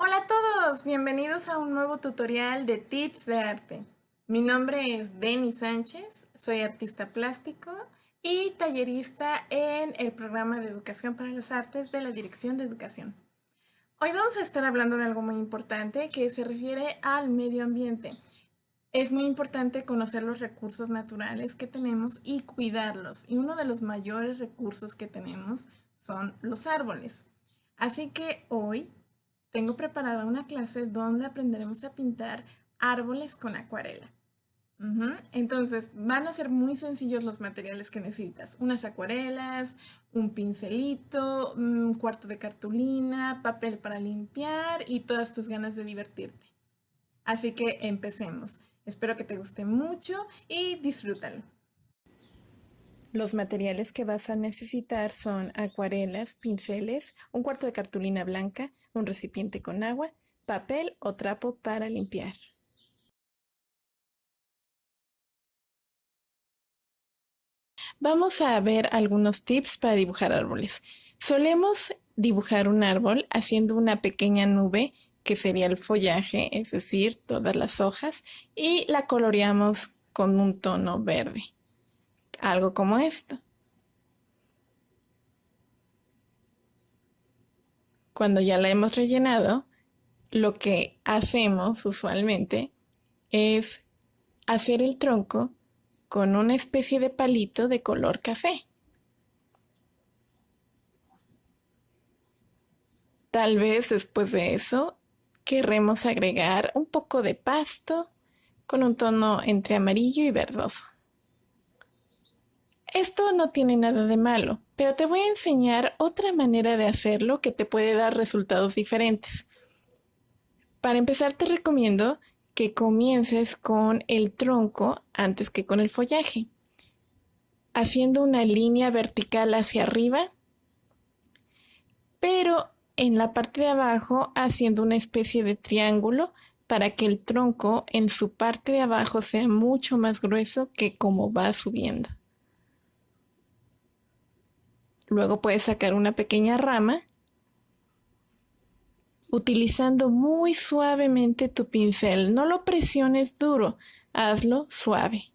Hola a todos, bienvenidos a un nuevo tutorial de tips de arte. Mi nombre es Denny Sánchez, soy artista plástico y tallerista en el programa de Educación para las Artes de la Dirección de Educación. Hoy vamos a estar hablando de algo muy importante que se refiere al medio ambiente. Es muy importante conocer los recursos naturales que tenemos y cuidarlos. Y uno de los mayores recursos que tenemos son los árboles. Así que hoy tengo preparada una clase donde aprenderemos a pintar árboles con acuarela. Entonces, van a ser muy sencillos los materiales que necesitas. Unas acuarelas, un pincelito, un cuarto de cartulina, papel para limpiar y todas tus ganas de divertirte. Así que empecemos. Espero que te guste mucho y disfrútalo. Los materiales que vas a necesitar son acuarelas, pinceles, un cuarto de cartulina blanca, un recipiente con agua, papel o trapo para limpiar. Vamos a ver algunos tips para dibujar árboles. Solemos dibujar un árbol haciendo una pequeña nube que sería el follaje, es decir, todas las hojas, y la coloreamos con un tono verde, algo como esto. Cuando ya la hemos rellenado, lo que hacemos usualmente es hacer el tronco con una especie de palito de color café. Tal vez después de eso querremos agregar un poco de pasto con un tono entre amarillo y verdoso. Esto no tiene nada de malo, pero te voy a enseñar otra manera de hacerlo que te puede dar resultados diferentes. Para empezar te recomiendo que comiences con el tronco antes que con el follaje, haciendo una línea vertical hacia arriba, pero en la parte de abajo haciendo una especie de triángulo para que el tronco en su parte de abajo sea mucho más grueso que como va subiendo. Luego puedes sacar una pequeña rama utilizando muy suavemente tu pincel. No lo presiones duro, hazlo suave.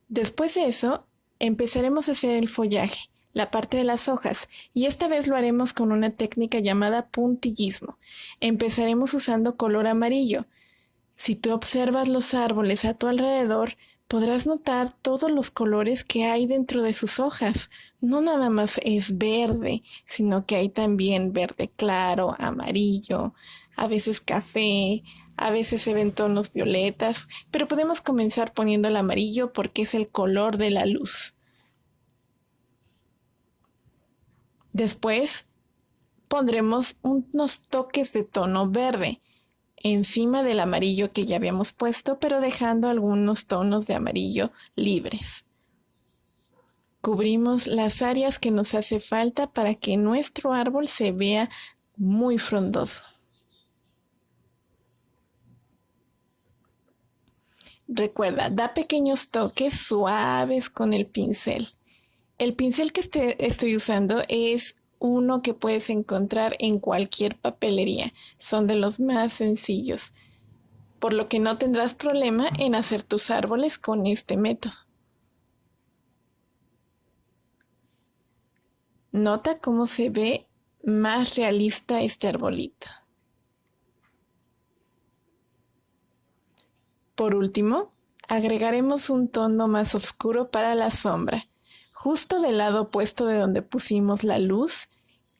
Después de eso, empezaremos a hacer el follaje, la parte de las hojas, y esta vez lo haremos con una técnica llamada puntillismo. Empezaremos usando color amarillo. Si tú observas los árboles a tu alrededor, podrás notar todos los colores que hay dentro de sus hojas. No nada más es verde, sino que hay también verde claro, amarillo, a veces café, a veces se ven tonos violetas, pero podemos comenzar poniendo el amarillo porque es el color de la luz. Después pondremos unos toques de tono verde encima del amarillo que ya habíamos puesto, pero dejando algunos tonos de amarillo libres. Cubrimos las áreas que nos hace falta para que nuestro árbol se vea muy frondoso. Recuerda, da pequeños toques suaves con el pincel. El pincel que estoy usando es uno que puedes encontrar en cualquier papelería. Son de los más sencillos, por lo que no tendrás problema en hacer tus árboles con este método. Nota cómo se ve más realista este arbolito. Por último, agregaremos un tono más oscuro para la sombra. Justo del lado opuesto de donde pusimos la luz,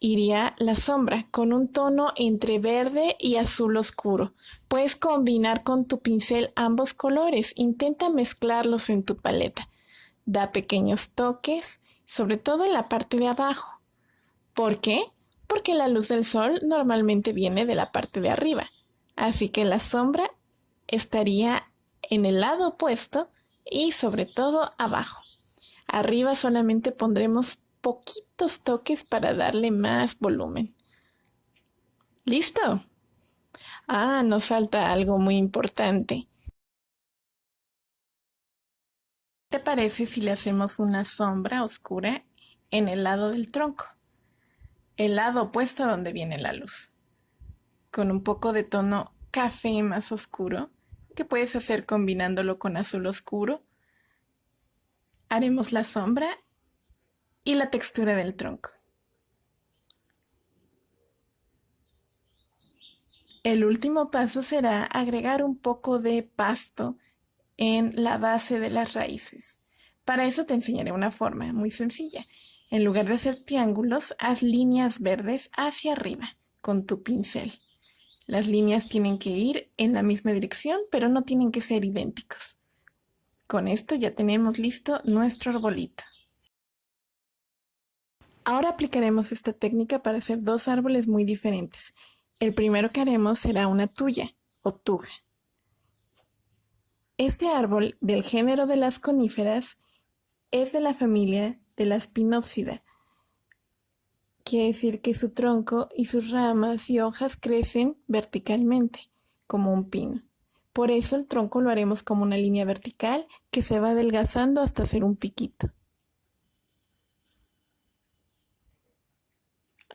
iría la sombra con un tono entre verde y azul oscuro. Puedes combinar con tu pincel ambos colores. Intenta mezclarlos en tu paleta. Da pequeños toques, sobre todo en la parte de abajo. ¿Por qué? Porque la luz del sol normalmente viene de la parte de arriba. Así que la sombra estaría en el lado opuesto y sobre todo abajo. Arriba solamente pondremos poquitos toques para darle más volumen. ¿Listo? Ah, nos falta algo muy importante. te parece si le hacemos una sombra oscura en el lado del tronco? El lado opuesto a donde viene la luz. Con un poco de tono café más oscuro, que puedes hacer combinándolo con azul oscuro. Haremos la sombra y la textura del tronco. El último paso será agregar un poco de pasto en la base de las raíces. Para eso te enseñaré una forma muy sencilla. En lugar de hacer triángulos, haz líneas verdes hacia arriba con tu pincel. Las líneas tienen que ir en la misma dirección, pero no tienen que ser idénticos. Con esto ya tenemos listo nuestro arbolito. Ahora aplicaremos esta técnica para hacer dos árboles muy diferentes. El primero que haremos será una tuya o tuja. Este árbol del género de las coníferas es de la familia de las Pinopsida. Quiere decir que su tronco y sus ramas y hojas crecen verticalmente, como un pino. Por eso el tronco lo haremos como una línea vertical que se va adelgazando hasta hacer un piquito.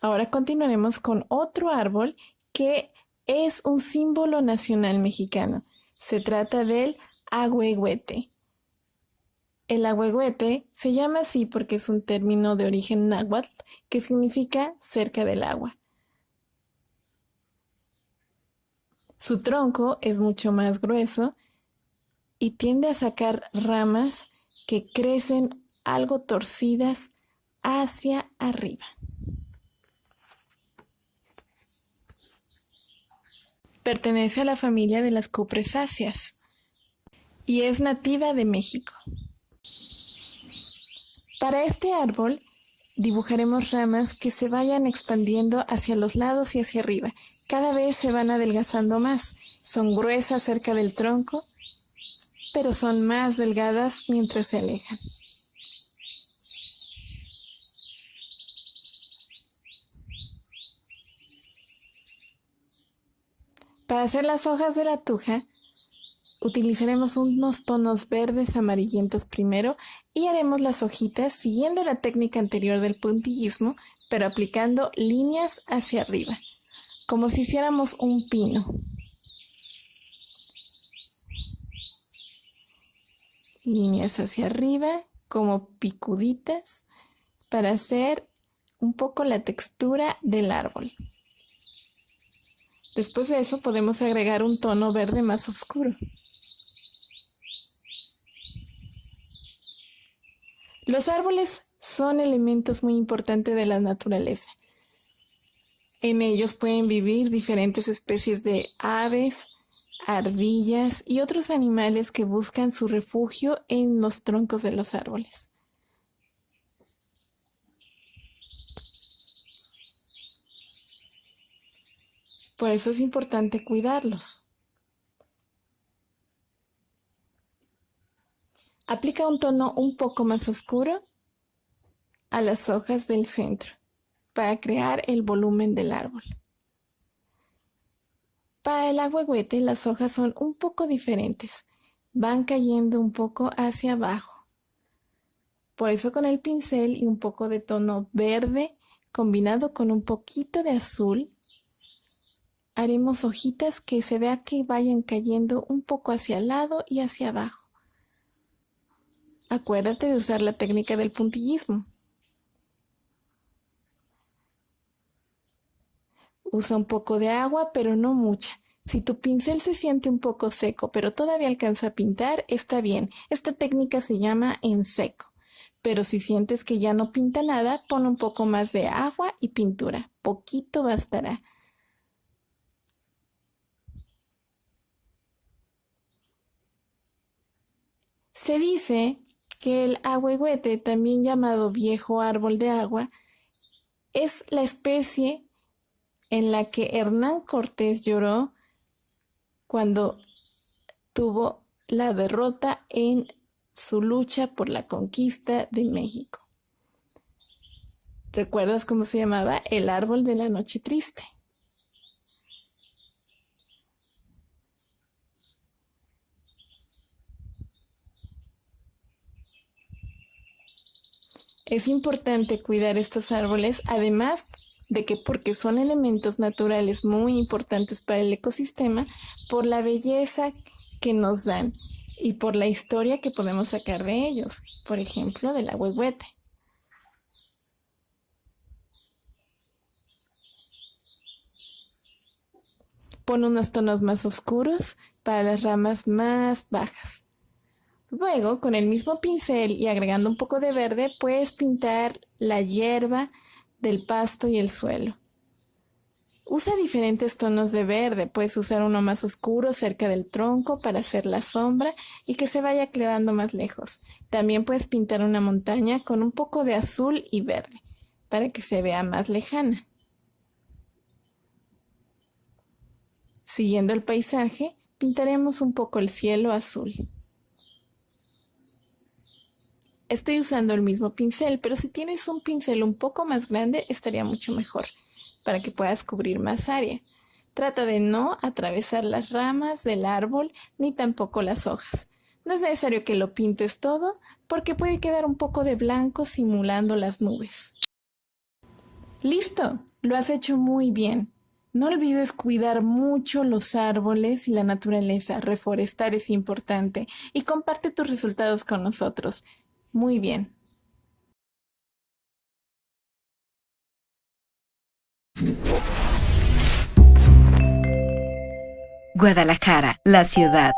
Ahora continuaremos con otro árbol que es un símbolo nacional mexicano. Se trata del ahuehuete. El ahuehuete se llama así porque es un término de origen náhuatl que significa cerca del agua. Su tronco es mucho más grueso y tiende a sacar ramas que crecen algo torcidas hacia arriba. Pertenece a la familia de las cupresáceas y es nativa de México. Para este árbol dibujaremos ramas que se vayan expandiendo hacia los lados y hacia arriba. Cada vez se van adelgazando más. Son gruesas cerca del tronco, pero son más delgadas mientras se alejan. Para hacer las hojas de la tuja, utilizaremos unos tonos verdes amarillentos primero y haremos las hojitas siguiendo la técnica anterior del puntillismo, pero aplicando líneas hacia arriba, como si hiciéramos un pino. Líneas hacia arriba, como picuditas, para hacer un poco la textura del árbol. Después de eso podemos agregar un tono verde más oscuro. Los árboles son elementos muy importantes de la naturaleza. En ellos pueden vivir diferentes especies de aves, ardillas y otros animales que buscan su refugio en los troncos de los árboles. Por eso es importante cuidarlos. Aplica un tono un poco más oscuro a las hojas del centro para crear el volumen del árbol. Para el ahuehuete las hojas son un poco diferentes, van cayendo un poco hacia abajo. Por eso con el pincel y un poco de tono verde combinado con un poquito de azul, haremos hojitas que se vea que vayan cayendo un poco hacia el lado y hacia abajo. Acuérdate de usar la técnica del puntillismo. Usa un poco de agua, pero no mucha. Si tu pincel se siente un poco seco, pero todavía alcanza a pintar, está bien. Esta técnica se llama en seco. Pero si sientes que ya no pinta nada, pon un poco más de agua y pintura. Poquito bastará. Se dice que el ahuehuete, también llamado viejo árbol de agua, es la especie en la que Hernán Cortés lloró cuando tuvo la derrota en su lucha por la conquista de México. ¿Recuerdas cómo se llamaba? El árbol de la noche triste. Es importante cuidar estos árboles, además de que porque son elementos naturales muy importantes para el ecosistema, por la belleza que nos dan y por la historia que podemos sacar de ellos, por ejemplo, del ahuehuete. Pon unos tonos más oscuros para las ramas más bajas. Luego, con el mismo pincel y agregando un poco de verde, puedes pintar la hierba del pasto y el suelo. Usa diferentes tonos de verde, puedes usar uno más oscuro cerca del tronco para hacer la sombra y que se vaya aclarando más lejos. También puedes pintar una montaña con un poco de azul y verde para que se vea más lejana. Siguiendo el paisaje, pintaremos un poco el cielo azul. Estoy usando el mismo pincel, pero si tienes un pincel un poco más grande estaría mucho mejor, para que puedas cubrir más área. Trata de no atravesar las ramas del árbol ni tampoco las hojas. No es necesario que lo pintes todo, porque puede quedar un poco de blanco simulando las nubes. ¡Listo! Lo has hecho muy bien. No olvides cuidar mucho los árboles y la naturaleza. Reforestar es importante y comparte tus resultados con nosotros. Muy bien. Guadalajara, la ciudad.